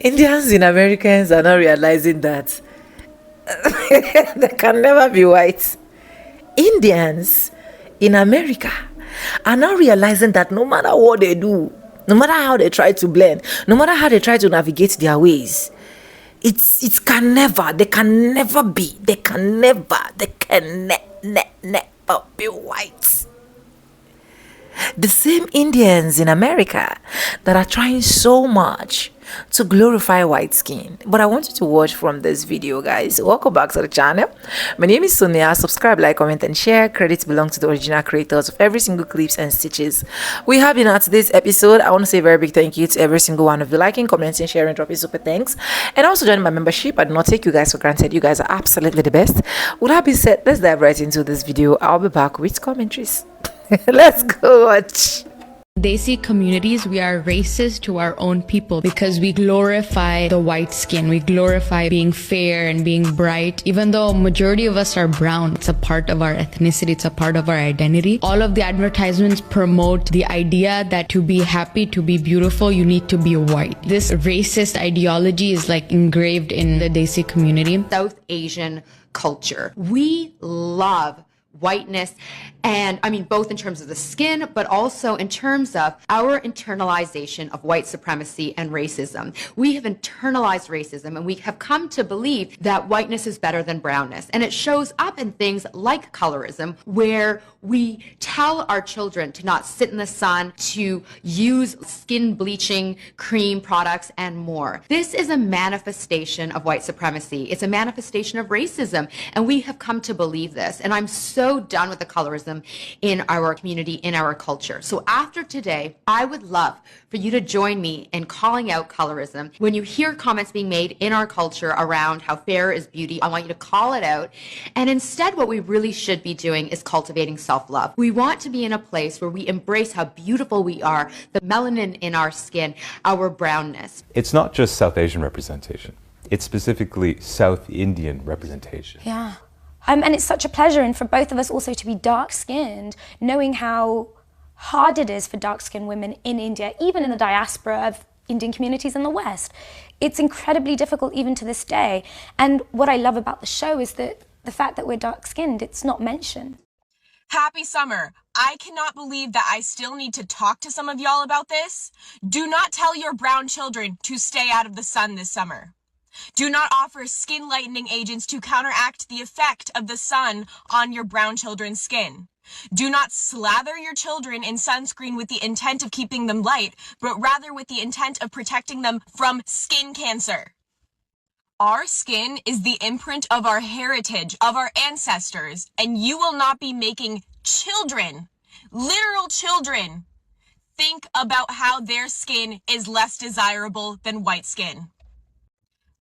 Indians in Americans are not realizing that they can never be white. Indians in America are now realizing that no matter what they do, no matter how they try to blend, no matter how they try to navigate their ways, it can never, they can never be, they can never be white. The same Indians in America that are trying so much to glorify white skin. But I want you to watch from this video, guys. Welcome back to the channel. My name is Sonia. Subscribe, like, comment, and share. Credits belong to the original creators of every single clips and stitches we have in our today's episode. I want to say a very big thank you to every single one of you liking, commenting, sharing, dropping super thanks, and also joining my membership. I do not take you guys for granted. You guys are absolutely the best. With that being said, let's dive right into this video. I'll be back with commentaries. Let's go watch. They see communities, we are racist to our own people because we glorify the white skin. We glorify being fair and being bright. Even though majority of us are brown, it's a part of our ethnicity, it's a part of our identity. All of the advertisements promote the idea that to be happy, to be beautiful, you need to be white. This racist ideology is like engraved in the Desi community. South Asian culture. We love whiteness, and I mean both in terms of the skin, but also in terms of our internalization of white supremacy and racism. We have internalized racism, and we have come to believe that whiteness is better than brownness. And it shows up in things like colorism, where we tell our children to not sit in the sun, to use skin bleaching cream products, and more. This is a manifestation of white supremacy. It's a manifestation of racism, and we have come to believe this. And I'm so done with the colorism in our community, in our culture. So after today, I would love for you to join me in calling out colorism. When you hear comments being made in our culture around how fair is beauty, I want you to call it out. And instead, what we really should be doing is cultivating self-love. We want to be in a place where we embrace how beautiful we are, the melanin in our skin, our brownness. It's not just South Asian representation. It's specifically South Indian representation. Yeah. And it's such a pleasure, and for both of us also to be dark-skinned, knowing how hard it is for dark-skinned women in India, even in the diaspora of Indian communities in the West. It's incredibly difficult even to this day. And what I love about the show is that the fact that we're dark-skinned, it's not mentioned. Happy summer. I cannot believe that I still need to talk to some of y'all about this. Do not tell your brown children to stay out of the sun this summer. Do not offer skin lightening agents to counteract the effect of the sun on your brown children's skin. Do not slather your children in sunscreen with the intent of keeping them light, but rather with the intent of protecting them from skin cancer. Our skin is the imprint of our heritage, of our ancestors, and you will not be making children, literal children, think about how their skin is less desirable than white skin.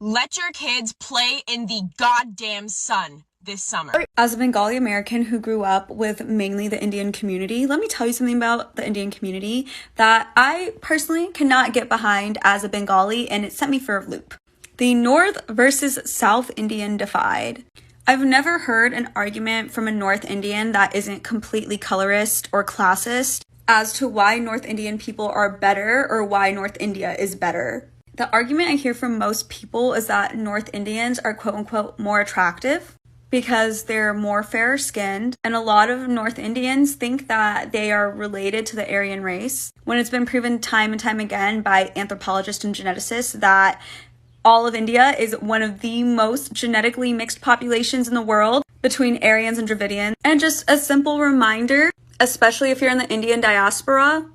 Let your kids play in the goddamn sun this summer. As a Bengali American who grew up with mainly the Indian community, let me tell you something about the Indian community that I personally cannot get behind as a Bengali, and it sent me for a loop. The North versus South Indian divide. I've never heard an argument from a North Indian that isn't completely colorist or classist as to why North Indian people are better or why North India is better. The argument I hear from most people is that North Indians are quote-unquote more attractive because they're more fair-skinned, and a lot of North Indians think that they are related to the Aryan race, when it's been proven time and time again by anthropologists and geneticists that all of India is one of the most genetically mixed populations in the world between Aryans and Dravidians. And just a simple reminder, especially if you're in the Indian diaspora,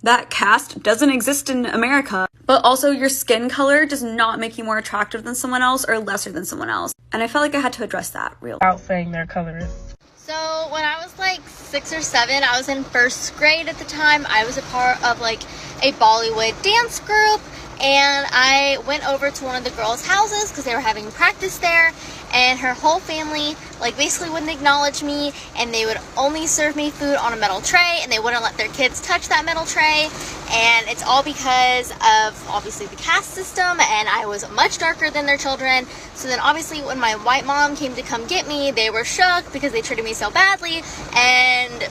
that caste doesn't exist in America. But also your skin color does not make you more attractive than someone else or lesser than someone else. And I felt like I had to address that real. Without saying they're colorist. So when I was like 6 or 7, I was in first grade at the time. I was a part of like a Bollywood dance group, and I went over to one of the girls' houses because they were having practice there, and her whole family like basically wouldn't acknowledge me, and they would only serve me food on a metal tray, and they wouldn't let their kids touch that metal tray. And it's all because of obviously the caste system, and I was much darker than their children. So then obviously when my white mom came to come get me, they were shook because they treated me so badly, and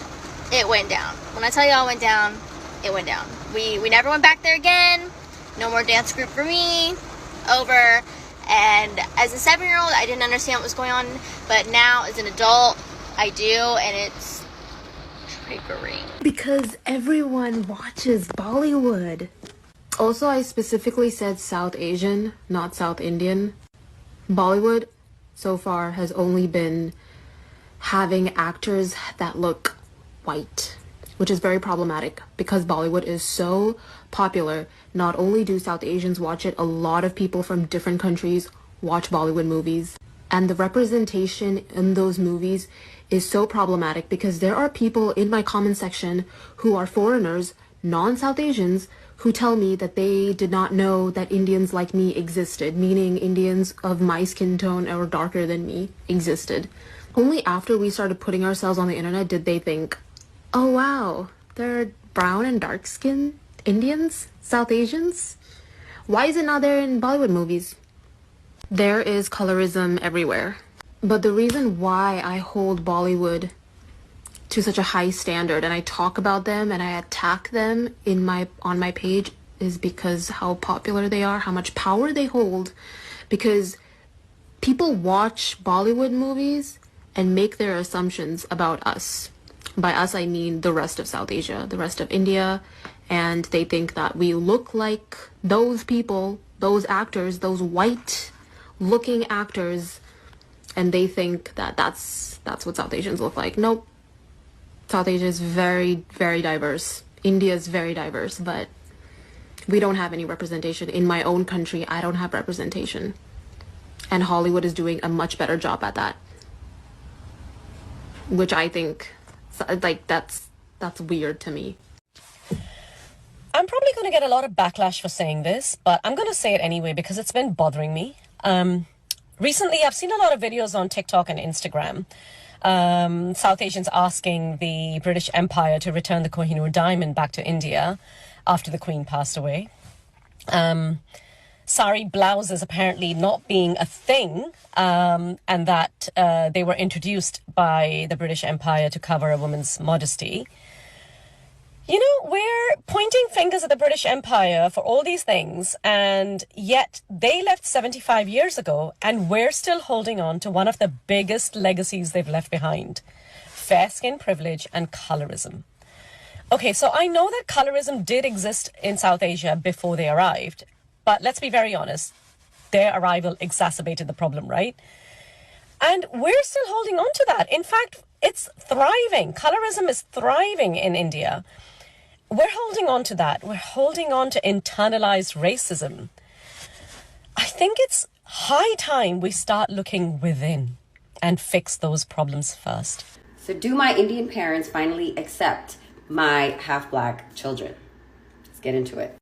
it went down. When I tell you all it went down, it went down. We never went back there again. No more dance group for me. Over. And as a 7-year-old, I didn't understand what was going on, but now as an adult, I do, and it's triggering. Because everyone watches Bollywood. Also, I specifically said South Asian, not South Indian. Bollywood, so far, has only been having actors that look white, which is very problematic because Bollywood is so popular. Not only do South Asians watch it, a lot of people from different countries watch Bollywood movies. And the representation in those movies is so problematic because there are people in my comment section who are foreigners, non-South Asians, who tell me that they did not know that Indians like me existed, meaning Indians of my skin tone or darker than me existed. Only after we started putting ourselves on the internet did they think, oh wow, there are brown and dark skinned Indians, South Asians. Why is it not there in Bollywood movies? There is colorism everywhere. But the reason why I hold Bollywood to such a high standard and I talk about them and I attack them on my page is because how popular they are, how much power they hold. Because people watch Bollywood movies and make their assumptions about us. By us, I mean the rest of South Asia, the rest of India, and they think that we look like those people, those actors, those white-looking actors, and they think that that's what South Asians look like. Nope. South Asia is very, very diverse. India is very diverse, but we don't have any representation. In my own country, I don't have representation. And Hollywood is doing a much better job at that. Which I think, like, that's weird to me. I'm probably going to get a lot of backlash for saying this, but I'm going to say it anyway because it's been bothering me. Recently, I've seen a lot of videos on TikTok and Instagram. South Asians asking the British Empire to return the Kohinoor diamond back to India after the Queen passed away. Sari blouses apparently not being a thing, and that they were introduced by the British Empire to cover a woman's modesty. You know, we're pointing fingers at the British Empire for all these things, and yet they left 75 years ago, and we're still holding on to one of the biggest legacies they've left behind: fair skin privilege and colorism. Okay, so I know that colorism did exist in South Asia before they arrived, but let's be very honest, their arrival exacerbated the problem, right? And we're still holding on to that. In fact, it's thriving. Colorism is thriving in India. We're holding on to that. We're holding on to internalized racism. I think it's high time we start looking within and fix those problems first. So do my Indian parents finally accept my half-black children? Let's get into it.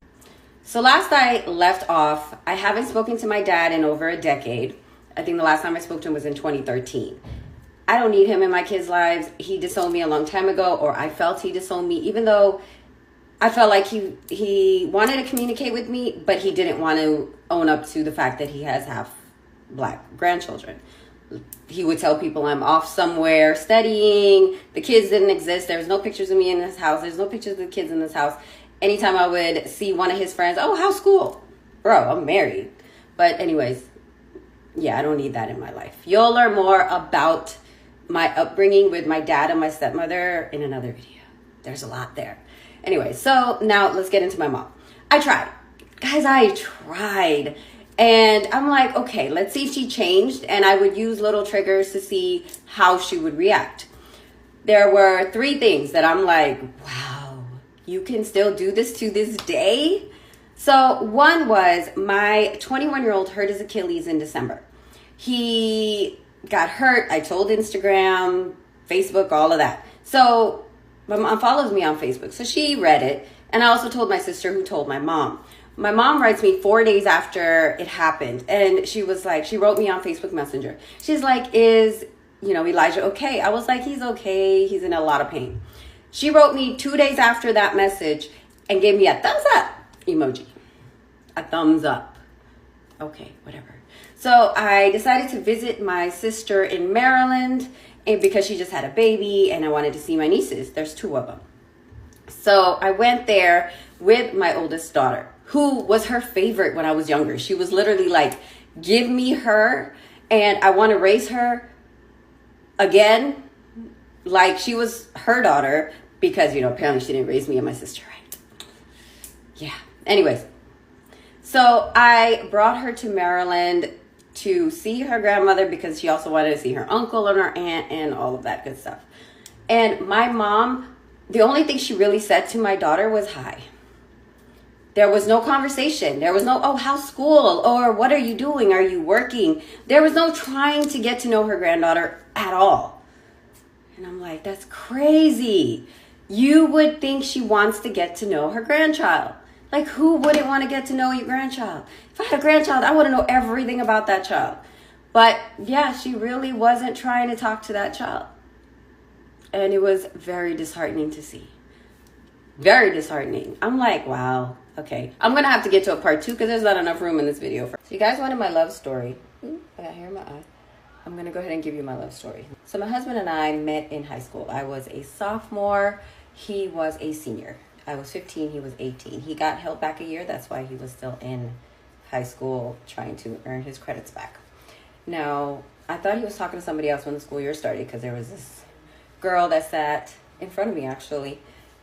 So last I left off, I haven't spoken to my dad in over a decade. I think the last time I spoke to him was in 2013. I don't need him in my kids' lives. He disowned me a long time ago, or I felt he disowned me, even though I felt like he wanted to communicate with me, but he didn't want to own up to the fact that he has half black grandchildren. He would tell people I'm off somewhere studying. The kids didn't exist. There was no pictures of me in this house. There's no pictures of the kids in this house. Anytime I would see one of his friends, oh, how's school? Bro, I'm married. But anyways, yeah, I don't need that in my life. You'll learn more about my upbringing with my dad and my stepmother in another video. There's a lot there. Anyway, so now let's get into my mom. I tried. Guys, I tried. And I'm like, okay, let's see if she changed. And I would use little triggers to see how she would react. There were 3 things that I'm like, wow, you can still do this to this day? So one was my 21-year-old hurt his Achilles in December. He got hurt. I told Instagram, Facebook, all of that. So my mom follows me on Facebook. So she read it. And I also told my sister, who told my mom. My mom writes me 4 days after it happened, and she was like, she wrote me on Facebook Messenger. She's like, is, Elijah okay? I was like, he's okay. He's in a lot of pain. She wrote me 2 days after that message and gave me a thumbs up emoji. A thumbs up. Okay, whatever. So I decided to visit my sister in Maryland, and because she just had a baby and I wanted to see my nieces. There's 2 of them. So I went there with my oldest daughter, who was her favorite when I was younger. She was literally like, give me her and I want to raise her again like she was her daughter, because, apparently she didn't raise me and my sister right. Yeah. Anyways, so I brought her to Maryland to see her grandmother because she also wanted to see her uncle and her aunt and all of that good stuff. And my mom, the only thing she really said to my daughter was hi. There was no conversation. There was no, oh, how's school? Or what are you doing? Are you working? There was no trying to get to know her granddaughter at all. And I'm like, that's crazy. You would think she wants to get to know her grandchild. Like, who wouldn't want to get to know your grandchild? If I had a grandchild, I want to know everything about that child. But yeah, she really wasn't trying to talk to that child. And it was very disheartening to see. Very disheartening. I'm like, wow, okay. I'm going to have to get to a part 2 because there's not enough room in this video. So you guys wanted my love story. Ooh, I got hair in my eye. I'm going to go ahead and give you my love story. So my husband and I met in high school. I was a sophomore. He was a senior. I was 15, he was 18. He got held back a year. That's why he was still in high school trying to earn his credits back. Now, I thought he was talking to somebody else when the school year started because there was this girl that sat in front of me, actually,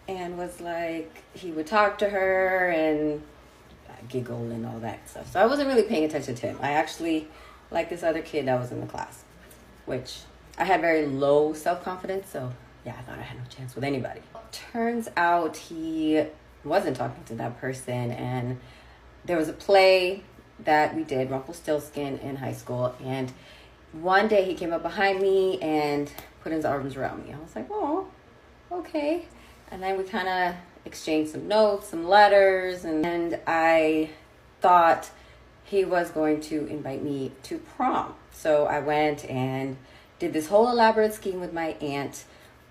and was like, he would talk to her and giggle and all that stuff. So I wasn't really paying attention to him. I actually liked this other kid that was in the class, which I had very low self-confidence, so yeah, I thought I had no chance with anybody. Turns out he wasn't talking to that person, and there was a play that we did, Rumpelstiltskin, in high school, and one day he came up behind me and put his arms around me. I was like, oh, okay. And then we kind of exchanged some notes, some letters, and I thought he was going to invite me to prom. So I went and did this whole elaborate scheme with my aunt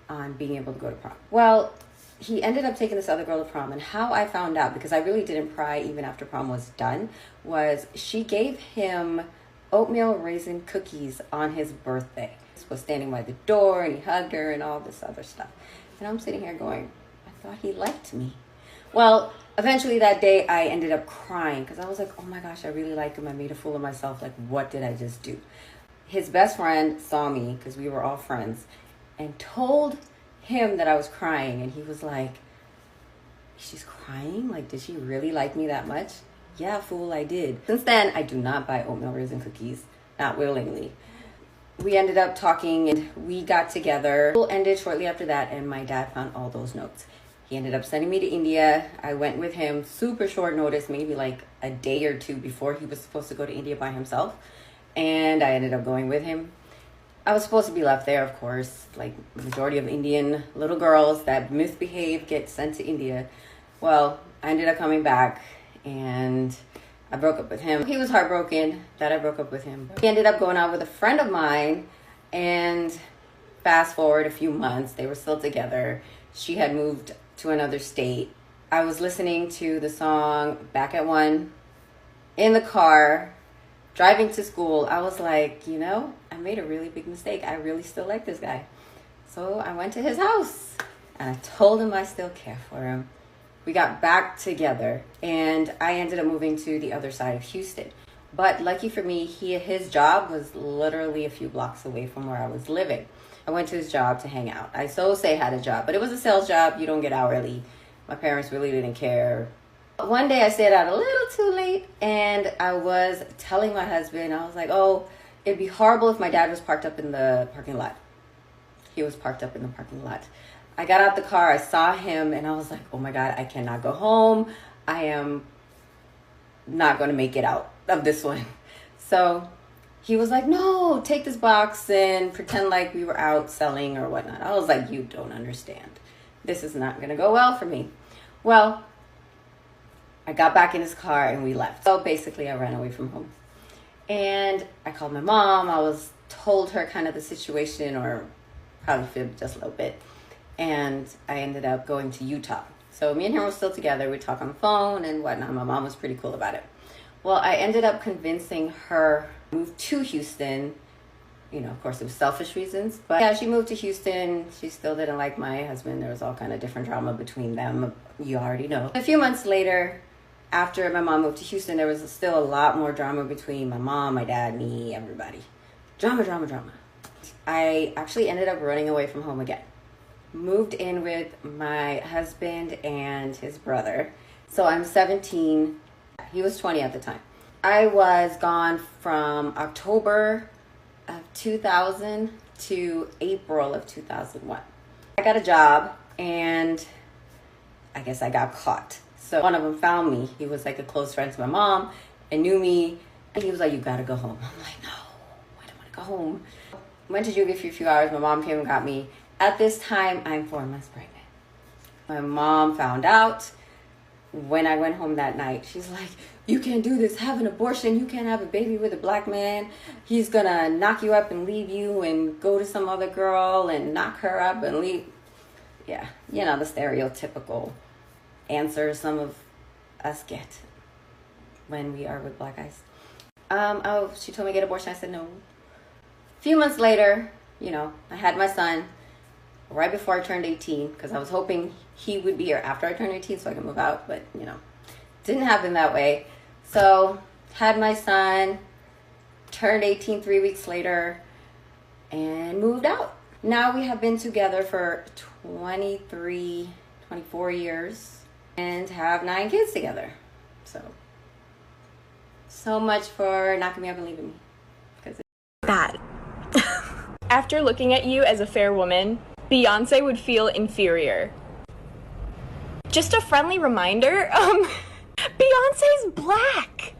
on being able to go to prom. Well, he ended up taking this other girl to prom, and how I found out, because I really didn't pry even after prom was done, was she gave him oatmeal raisin cookies on his birthday. He was standing by the door and he hugged her and all this other stuff. And I'm sitting here going, I thought he liked me. Well, eventually that day I ended up crying because I was like, oh my gosh, I really like him. I made a fool of myself. Like, what did I just do? His best friend saw me, because we were all friends, and told him that I was crying. And he was like, she's crying? Like, did she really like me that much? Yeah, fool, I did. Since then, I do not buy oatmeal raisin cookies, not willingly. We ended up talking and we got together. School ended shortly after that, and my dad found all those notes. He ended up sending me to India. I went with him super short notice, maybe like a day or two before he was supposed to go to India by himself. And I ended up going with him. I was supposed to be left there, of course, like the majority of Indian little girls that misbehave get sent to India. Well, I ended up coming back and I broke up with him. He was heartbroken that I broke up with him. He ended up going out with a friend of mine, and fast forward a few months, they were still together. She had moved to another state. I was listening to the song Back at One in the car, driving to school. I was like, you know, I made a really big mistake. I really still like this guy. So I went to his house and I told him I still care for him. We got back together and I ended up moving to the other side of Houston. But lucky for me, his job was literally a few blocks away from where I was living. I went to his job to hang out. I so say had a job, but it was a sales job. You don't get hourly. My parents really didn't care. One day I stayed out a little too late and I was telling my husband, I was like, oh, it'd be horrible if my dad was parked up in the parking lot. He was parked up in the parking lot. I got out the car, I saw him, and I was like, oh my God, I cannot go home. I am not going to make it out of this one. So he was like, no, take this box and pretend like we were out selling or whatnot. I was like, you don't understand. This is not going to go well for me. Well, I got back in his car and we left. So basically I ran away from home. And I called my mom. Told her kind of the situation, or probably fibbed just a little bit. And I ended up going to Utah. So me and him were still together. We talk on the phone and whatnot. My mom was pretty cool about it. Well, I ended up convincing her to move to Houston. You know, of course, it was selfish reasons. But yeah, she moved to Houston. She still didn't like my husband. There was all kind of different drama between them. You already know. A few months later, after my mom moved to Houston, there was still a lot more drama between my mom, my dad, me, everybody. Drama. I actually ended up running away from home again. Moved in with my husband and his brother. So I'm 17. He was 20 at the time. I was gone from October of 2000 to April of 2001. I got a job and I guess I got caught. So one of them found me. He was like a close friend to my mom and knew me. And he was like, you gotta go home. I'm like, no, I don't wanna go home. Went to juvie for a few hours. My mom came and got me. At this time, I'm 4 months pregnant. My mom found out when I went home that night. She's like, you can't do this, have an abortion. You can't have a baby with a black man. He's gonna knock you up and leave you and go to some other girl and knock her up and leave. Yeah, you know, the stereotypical answers some of us get when we are with black guys. She told me to get an abortion. I said no. A few months later, you know, I had my son right before I turned 18 because I was hoping he would be here after I turned 18 so I could move out, but you know, didn't happen that way. So had my son, turned 18 3 weeks later, and moved out. Now we have been together for 24 years and have 9 kids together. So much for knocking me up and leaving me. Bad. After looking at you as a fair woman, Beyonce would feel inferior. Just a friendly reminder, Beyonce's black.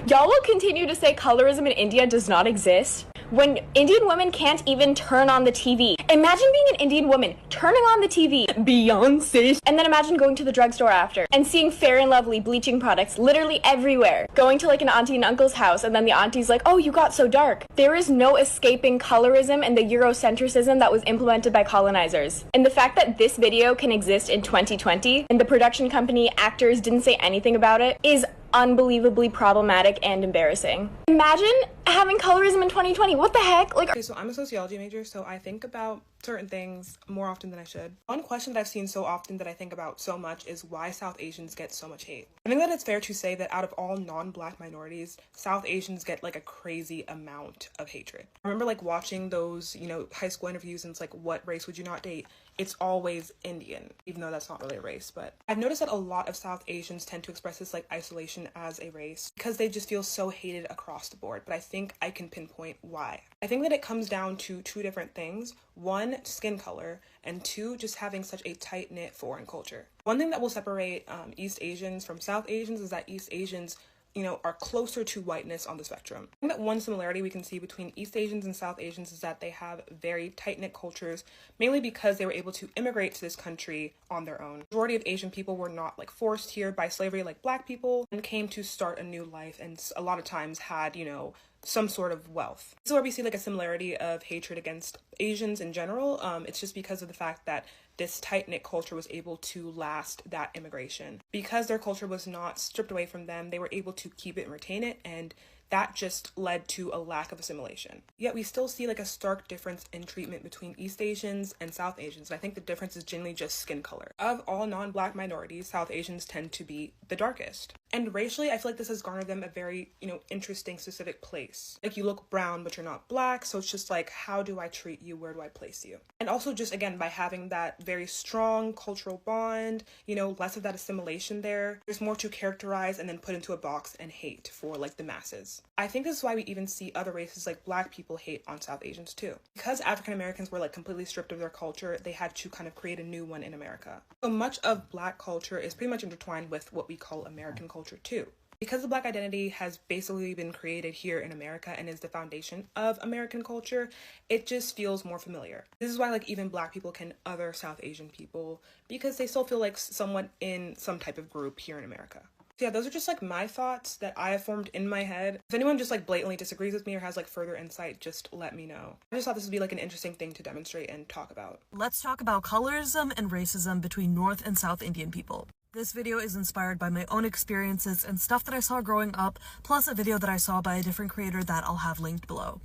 Y'all will continue to say colorism in India does not exist when Indian women can't even turn on the TV. Imagine being an Indian woman, turning on the TV, Beyonce, and then imagine going to the drugstore after and seeing Fair and Lovely bleaching products literally everywhere. Going to like an auntie and uncle's house and then the auntie's like, oh, you got so dark. There is no escaping colorism and the Eurocentrism that was implemented by colonizers. And the fact that this video can exist in 2020 and the production company, actors didn't say anything about it is unbelievably problematic and embarrassing. Imagine having colorism in 2020. What the heck? Like, okay, so I'm a sociology major, so I think about certain things more often than I should. One question that I've seen so often that I think about so much is why South Asians get so much hate. I think that it's fair to say that out of all non-black minorities, South Asians get like a crazy amount of hatred. I remember like watching those, you know, high school interviews and it's like, what race would you not date? It's always Indian, even though that's not really a race. But I've noticed that a lot of South Asians tend to express this like isolation as a race because they just feel so hated across the board. But I think I can pinpoint why. I think that it comes down to 2 different things. 1, skin color, and 2, just having such a tight-knit foreign culture. One thing that will separate East Asians from South Asians is that East Asians, you know, are closer to whiteness on the spectrum. I think that one similarity we can see between East Asians and South Asians is that they have very tight-knit cultures, mainly because they were able to immigrate to this country on their own. The majority of Asian people were not like forced here by slavery like black people and came to start a new life and a lot of times had, you know, some sort of wealth. This is where we see like a similarity of hatred against Asians in general. It's just because of the fact that this tight-knit culture was able to last that immigration. Because their culture was not stripped away from them, they were able to keep it and retain it, and that just led to a lack of assimilation. Yet we still see like a stark difference in treatment between East Asians and South Asians. And I think the difference is generally just skin color. Of all non-black minorities, South Asians tend to be the darkest. And racially, I feel like this has garnered them a very, you know, interesting specific place. Like you look brown, but you're not black. So it's just like, how do I treat you? Where do I place you? And also just, again, by having that very strong cultural bond, you know, less of that assimilation there, there's more to characterize and then put into a box and hate for like the masses. I think this is why we even see other races like black people hate on South Asians too. Because African Americans were like completely stripped of their culture, they had to kind of create a new one in America. So much of black culture is pretty much intertwined with what we call American culture too. Because the Black identity has basically been created here in America and is the foundation of American culture, it just feels more familiar. This is why like even Black people can other South Asian people because they still feel like somewhat in some type of group here in America. So yeah, those are just like my thoughts that I have formed in my head. If anyone just like blatantly disagrees with me or has like further insight, just let me know. I just thought this would be like an interesting thing to demonstrate and talk about. Let's talk about colorism and racism between North and South Indian people. This video is inspired by my own experiences and stuff that I saw growing up, plus a video that I saw by a different creator that I'll have linked below.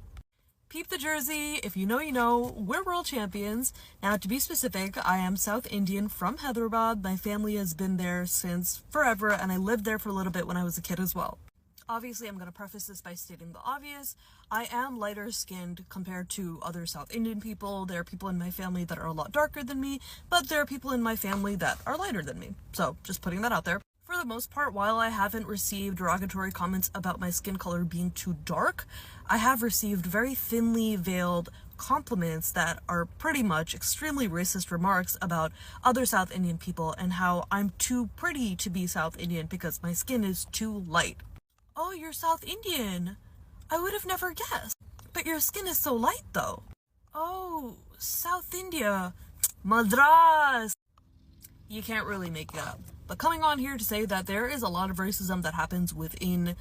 Peep the jersey, if you know you know, we're world champions. Now to be specific, I am South Indian from Hyderabad. My family has been there since forever and I lived there for a little bit when I was a kid as well. Obviously, I'm going to preface this by stating the obvious. I am lighter skinned compared to other South Indian people. There are people in my family that are a lot darker than me, but there are people in my family that are lighter than me. So just putting that out there. For the most part, while I haven't received derogatory comments about my skin color being too dark, I have received very thinly veiled compliments that are pretty much extremely racist remarks about other South Indian people and how I'm too pretty to be South Indian because my skin is too light. Oh, you're South Indian. I would have never guessed. But your skin is so light though. Oh, South India. Madras. You can't really make it up. But coming on here to say that there is a lot of racism that happens within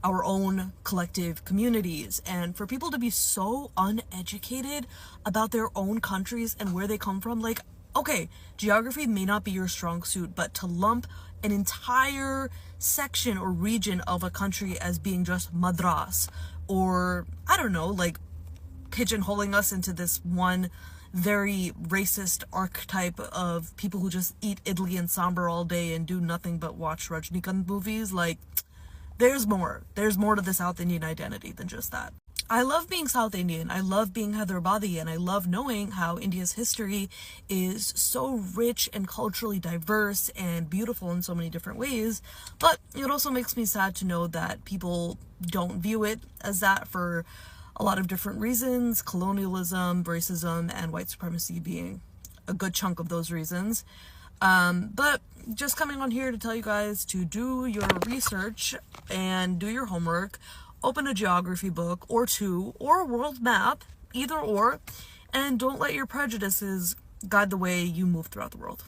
our own collective communities, and for people to be so uneducated about their own countries and where they come from, like, okay, geography may not be your strong suit, but to lump an entire section or region of a country as being just Madras, or I don't know, like pigeonholing us into this one very racist archetype of people who just eat idli and sambar all day and do nothing but watch Rajnikant movies, like, there's more to the South Indian identity than just that. I love being South Indian, I love being Hyderabadi, and I love knowing how India's history is so rich and culturally diverse and beautiful in so many different ways, but it also makes me sad to know that people don't view it as that for a lot of different reasons, colonialism, racism, and white supremacy being a good chunk of those reasons. But just coming on here to tell you guys to do your research and do your homework, open a geography book or two, or a world map, either or, and don't let your prejudices guide the way you move throughout the world.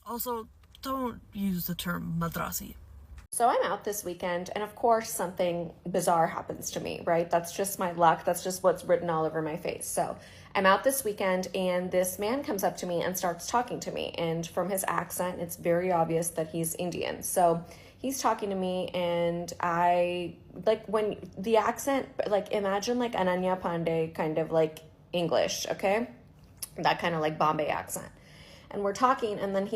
Also, don't use the term Madrasi. So I'm out this weekend, and of course something bizarre happens to me, right? That's just my luck. That's just what's written all over my face. So I'm out this weekend, and this man comes up to me and starts talking to me. And from his accent, it's very obvious that he's Indian. So he's talking to me, and I, like, when the accent, like, imagine like Ananya Pandey kind of like English, okay? That kind of like Bombay accent. And we're talking, and then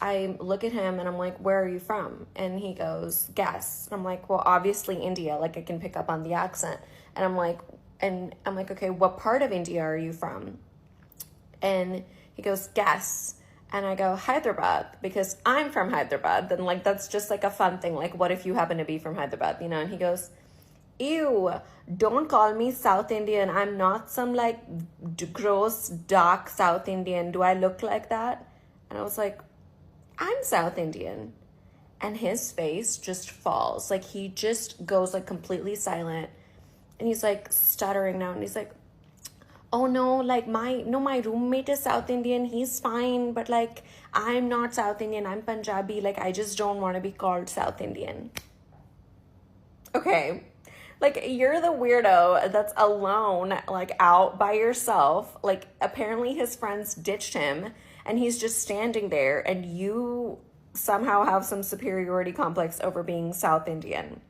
I look at him and I'm like, where are you from? And he goes, guess. And I'm like, well, obviously India, like I can pick up on the accent. And I'm like, okay, what part of India are you from? And he goes, guess. And I go, Hyderabad, because I'm from Hyderabad. Then like, that's just like a fun thing. Like, what if you happen to be from Hyderabad, you know? And he goes, ew, don't call me South Indian. I'm not some like gross, dark South Indian. Do I look like that? And I was like, I'm South Indian. And his face just falls. Like, he just goes like completely silent. And he's like stuttering now. And he's like, oh no, like my roommate is South Indian. He's fine. But like, I'm not South Indian. I'm Punjabi. Like, I just don't want to be called South Indian. Okay. Like, you're the weirdo that's alone, like, out by yourself. Like, apparently his friends ditched him, and he's just standing there, and you somehow have some superiority complex over being South Indian.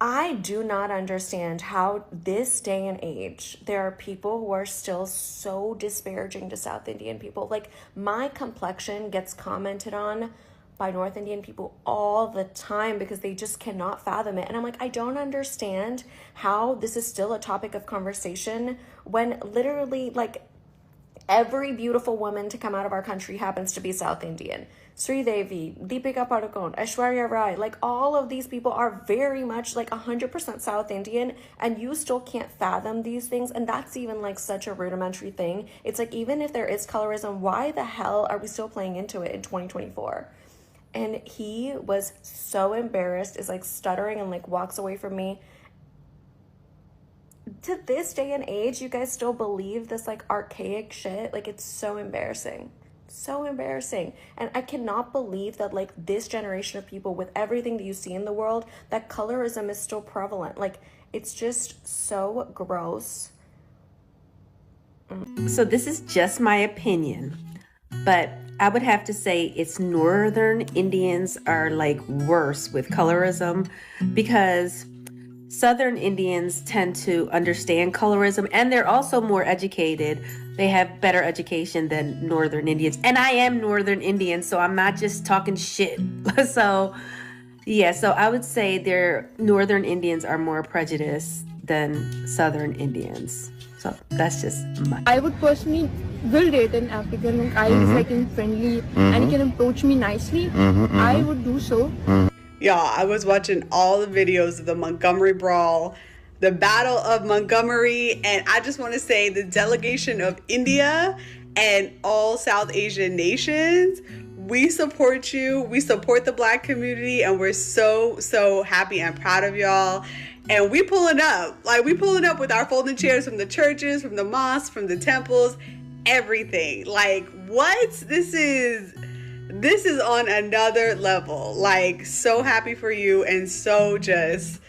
I do not understand how this day and age, there are people who are still so disparaging to South Indian people. Like, my complexion gets commented on by North Indian people all the time because they just cannot fathom it. And I'm like, I don't understand how this is still a topic of conversation when literally like every beautiful woman to come out of our country happens to be South Indian. Sri Devi, Deepika Padukone, Aishwarya Rai, like all of these people are very much like 100% South Indian, and you still can't fathom these things. And that's even like such a rudimentary thing. It's like, even if there is colorism, why the hell are we still playing into it in 2024? And he was so embarrassed, is like stuttering and like walks away from me. To this day and age, you guys still believe this like archaic shit? Like, it's so embarrassing. So embarrassing. And I cannot believe that like this generation of people, with everything that you see in the world, that colorism is still prevalent. Like, it's just so gross. So this is just my opinion, but I would have to say it's Northern Indians are like worse with colorism, because Southern Indians tend to understand colorism, and they're also more educated. They have better education than Northern Indians. And I am Northern Indian, so I'm not just talking shit. So yeah, so I would say Northern Indians are more prejudiced than Southern Indians. So that's just my... I would personally will date an African. Like, I is like friendly and he can approach me nicely. I would do so. Y'all, I was watching all the videos of the Montgomery Brawl, the Battle of Montgomery, and I just want to say the delegation of India and all South Asian nations, we support you. We support the Black community, and we're so happy and proud of y'all. And we pulling up. Like, we pulling up with our folding chairs from the churches, from the mosques, from the temples, everything. Like, what? This is on another level. Like, so happy for you, and so just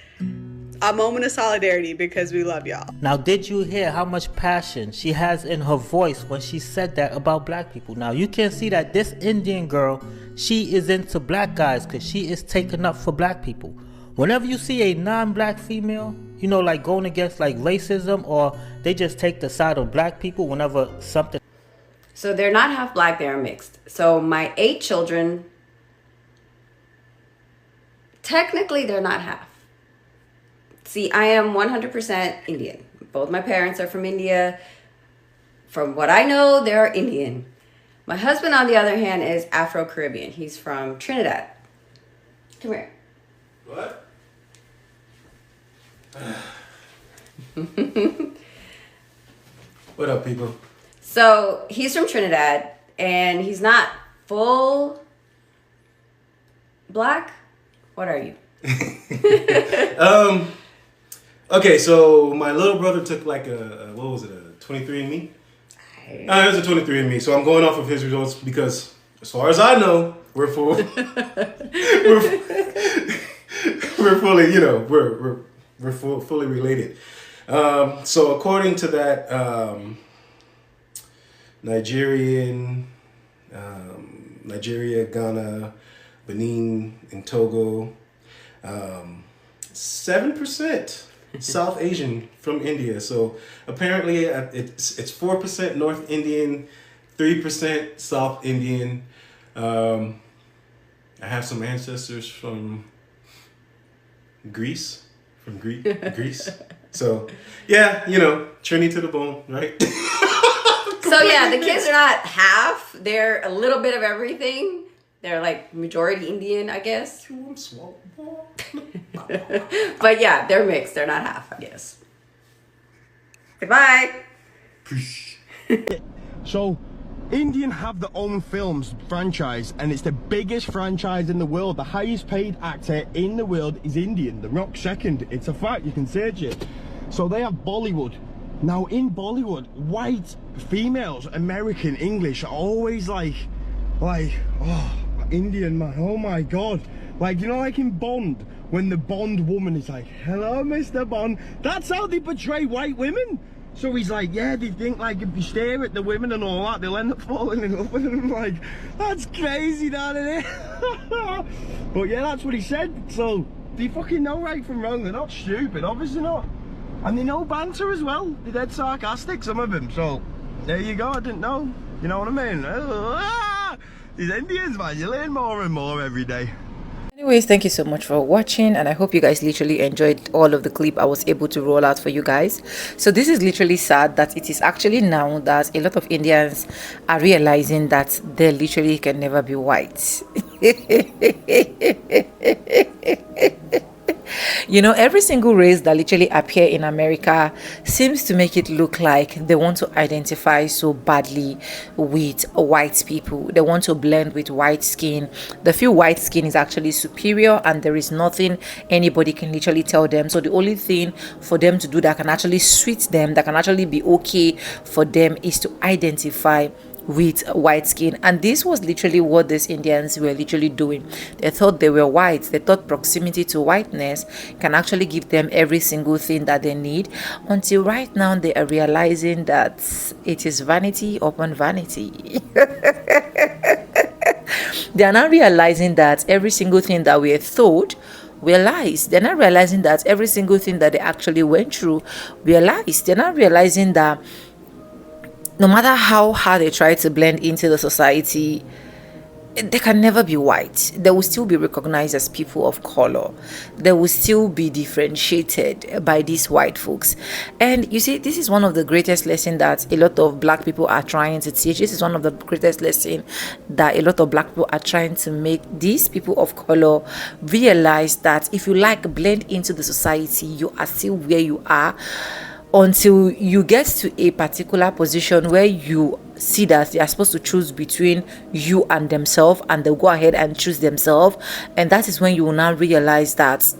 a moment of solidarity because we love y'all. Now, did you hear how much passion she has in her voice when she said that about Black people? Now, you can see that this Indian girl, she is into Black guys because she is taking up for Black people. Whenever you see a non-Black female, you know, like going against like racism, or they just take the side of Black people whenever something... So they're not half Black, they are mixed. So my 8 children, technically they're not half. See, I am 100% Indian. Both my parents are from India. From what I know, they're Indian. My husband, on the other hand, is Afro-Caribbean. He's from Trinidad. Come here. What? What up, people? So he's from Trinidad, and he's not full Black. What are you? Okay, so my little brother took like a what was it, a 23andMe? It was a 23andMe, so I'm going off of his results because, as far as I know, we're full. we're fully, you know, we're fully related. So according to that, Nigeria, Ghana, Benin, and Togo, 7% South Asian from India. So apparently it's 4% North Indian, 3% South Indian. I have some ancestors from Greece, Greece. So yeah, you know, Trini to the bone, right? So yeah, the kids are not half. They're a little bit of everything. They're like majority Indian, I guess. But yeah, they're mixed. They're not half, I guess. Goodbye. So, Indian have their own films franchise, and it's the biggest franchise in the world. The highest paid actor in the world is Indian. The Rock second. It's a fact. You can search it. So they have Bollywood. Now in Bollywood, white females, American, English, are always like, oh, Indian man, oh my God. Like, you know, like in Bond, when the Bond woman is like, hello, Mr. Bond. That's how they portray white women. So he's like, yeah, they think like if you stare at the women and all that, they'll end up falling in love with them. Like, that's crazy, that isn't it? But yeah, that's what he said. So they fucking know right from wrong. They're not stupid, obviously not. And they know banter as well. They're dead sarcastic, some of them. So there you go, I didn't know. You know what I mean? These Indians, man, you learn more and more every day. Anyways, thank you so much for watching, and I hope you guys literally enjoyed all of the clip I was able to roll out for you guys. So this is literally sad that it is actually now that a lot of Indians are realizing that they literally can never be white. You know, every single race that literally appear in America seems to make it look like they want to identify so badly with white people. They want to blend with white skin. They feel white skin is actually superior and there is nothing anybody can literally tell them. So the only thing for them to do that can actually suit them, that can actually be okay for them, is to identify with white skin. And this was literally what these Indians were literally doing. They thought they were white. They thought proximity to whiteness can actually give them every single thing that they need, until right now they are realizing that it is vanity upon vanity. They are now realizing that every single thing that we thought were lies. They're not realizing that every single thing that they actually went through were lies. They're not realizing that no matter how hard they try to blend into the society, they can never be white. They will still be recognized as people of color. They will still be differentiated by these white folks. And you see, this is one of the greatest lessons that a lot of black people are trying to teach. This is one of the greatest lessons that a lot of black people are trying to make these people of color realize that if you like blend into the society, you are still where you are until you get to a particular position where you see that they are supposed to choose between you and themselves, and they'll go ahead and choose themselves. And that is when you will now realize that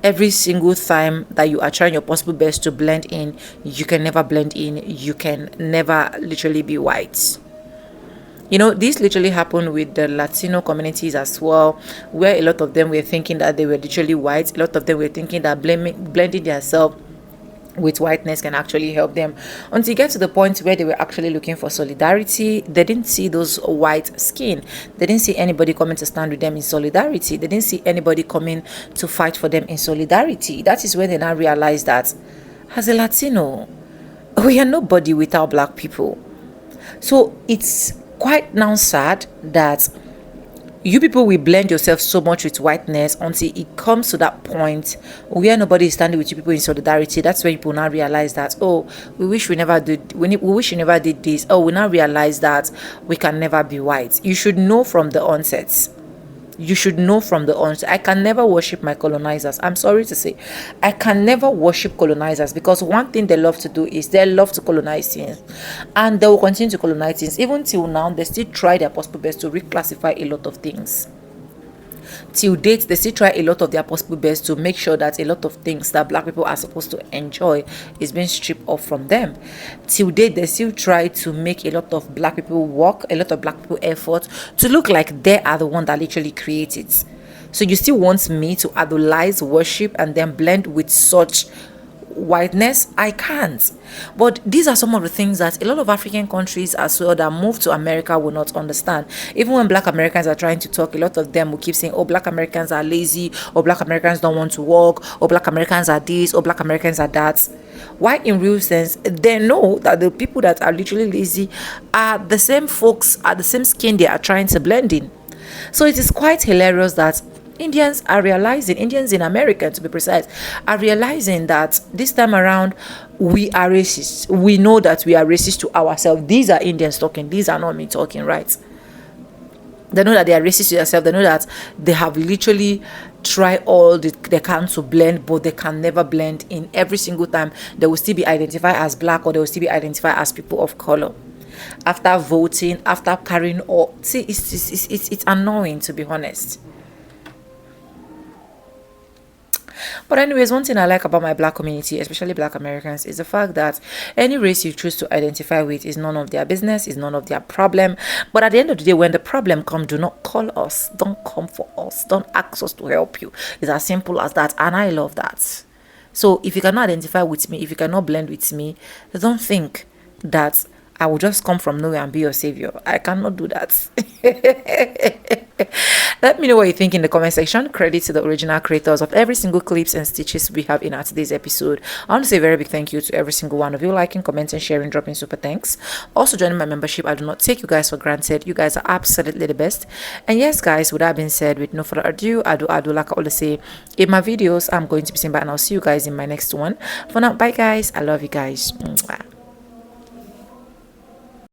every single time that you are trying your possible best to blend in, you can never blend in. You can never literally be white. You know, this literally happened with the Latino communities as well, where a lot of them were thinking that they were literally white. A lot of them were thinking that blending themselves with whiteness can actually help them, until you get to the point where they were actually looking for solidarity. They didn't see those white skin. They didn't see anybody coming to stand with them in solidarity. They didn't see anybody coming to fight for them in solidarity. That is when they now realized that as a Latino, we are nobody without black people. So it's quite now sad that you people will blend yourself so much with whiteness until it comes to that point where nobody is standing with you people in solidarity. That's when people now realize that, oh, we wish we never did. We wish we never did this. Oh, we now realize that we can never be white. You should know from the onset. You should know from the onset. I can never worship my colonizers. I'm sorry to say, I can never worship colonizers, because one thing they love to do is they love to colonize things, and they will continue to colonize things. Even till now, they still try their possible best to reclassify a lot of things. Till date, they still try a lot of their possible best to make sure that a lot of things that black people are supposed to enjoy is being stripped off from them. Till date, they still try to make a lot of black people work, a lot of black people effort to look like they are the one that literally created it. So you still want me to idolize, worship, and then blend with such whiteness? I can't. But these are some of the things that a lot of African countries as well that move to America will not understand. Even when black Americans are trying to talk, a lot of them will keep saying, oh, black Americans are lazy, or black Americans don't want to work, or black Americans are this, or black Americans are that. Why in real sense they know that the people that are literally lazy are the same folks, are the same skin they are trying to blend in. So it is quite hilarious that Indians in America to be precise, are realizing that this time around we are racist. We know that we are racist to ourselves. These are Indians talking. These are not me talking, right? They know that they are racist to themselves. They know that they have literally tried all they can to blend, but they can never blend in. Every single time they will still be identified as black, or they will still be identified as people of color. After voting, after carrying all, see, it's annoying, to be honest. But anyways, one thing I like about my black community, especially black Americans, is the fact that any race you choose to identify with is none of their business, is none of their problem. But at the end of the day, when the problem comes, do not call us. Don't come for us. Don't ask us to help you. It's as simple as that. And I love that. So if you cannot identify with me, if you cannot blend with me, don't think that I will just come from nowhere and be your savior. I cannot do that. Let me know what you think in the comment section. Credit to the original creators of every single clips and stitches we have in our today's episode. I want to say a very big thank you to every single one of you, liking, commenting, sharing, dropping super thanks. Also joining my membership. I do not take you guys for granted. You guys are absolutely the best. And yes, guys, with that being said, with no further ado, I do like I always say in my videos, I'm going to be saying bye, and I'll see you guys in my next one. For now, bye guys. I love you guys. Mwah.